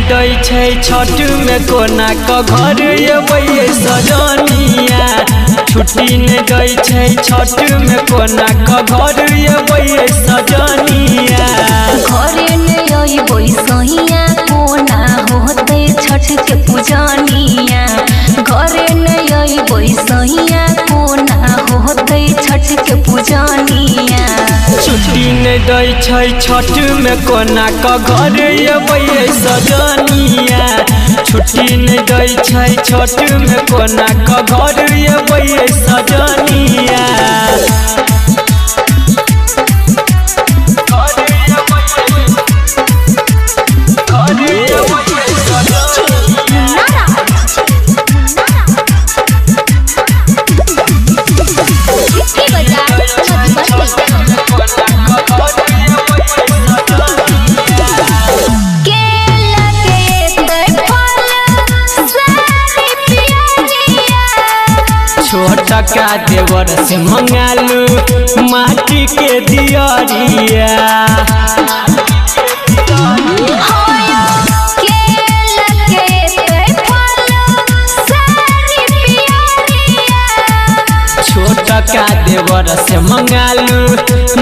दै छै छठ में कोना क घर अबै सजनिया। छुट्टी न दै छै छठ में कोना क घर अबै सजनिया। घरे न अइबै सहिया कोना होतै छठ के पूजनिया। घरे न अइबै सहिया कोना होतै छठ के पूजनिया। छुट्टी न दै छै छठ में कोना क घर अबै सजनिया। छुट्टी न दै छै छठ में कोना क घर अबै सजनिया। छोटा का देवर से मंगालू माटी के दियरिया। छोटा का देवर से मंगालू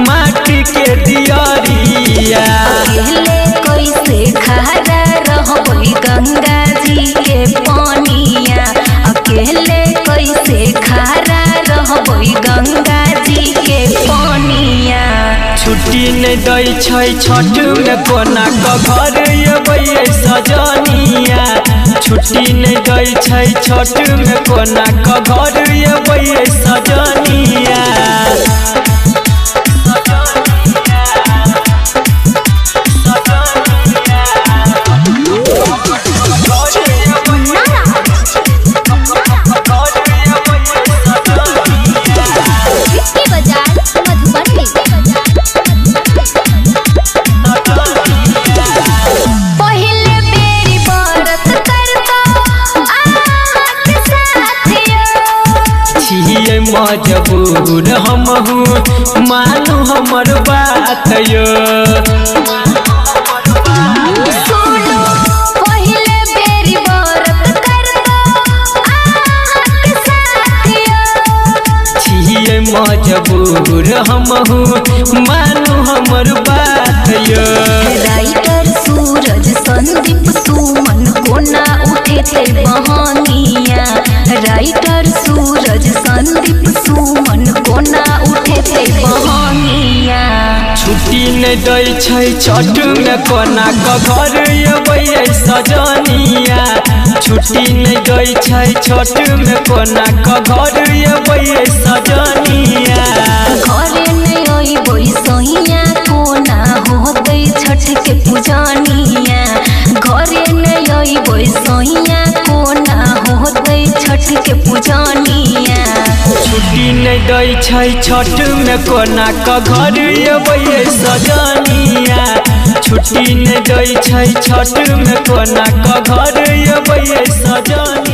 माटी के दियरिया। कैसे खड़ा रहबै गंगा जी के पानिया। अकेले कैसे खड़ा रहबै गंगा जी के पानिया। छुट्टी न दै छै छठ में कोना क घर अबै सजनिया। छुट्टी न दै छै छठ में कोना क घर अबै सजनिया। मजबूर हमहू मानू हमर बात यो। पहिले बेरी व्रत करतो आहत साथियो। छिए मजबूर हमहू मानू हमर बात यो। राइटर सूरज संदीप सुमन कोना उठेते बहानिया। राइटर सूरज संदीप सुमन कोना उठेते बहानिया। छुट्टी न दै छै छठ में कोना क घर अबै सजनिया। छुट्टी न दै छै छठ में कोना क घर अबै सजनिया। घरे न अइबै सहिया कोना होतै छठ के पूजनिया। घरे न अइबै सहिया कोना होतै छठ के पूजनिया। छुट्टी न दै छै छठ में कोना क घर अबै सजनिया। छुट्टी न दै छै छठ में कोना क घर अबै सजनिया।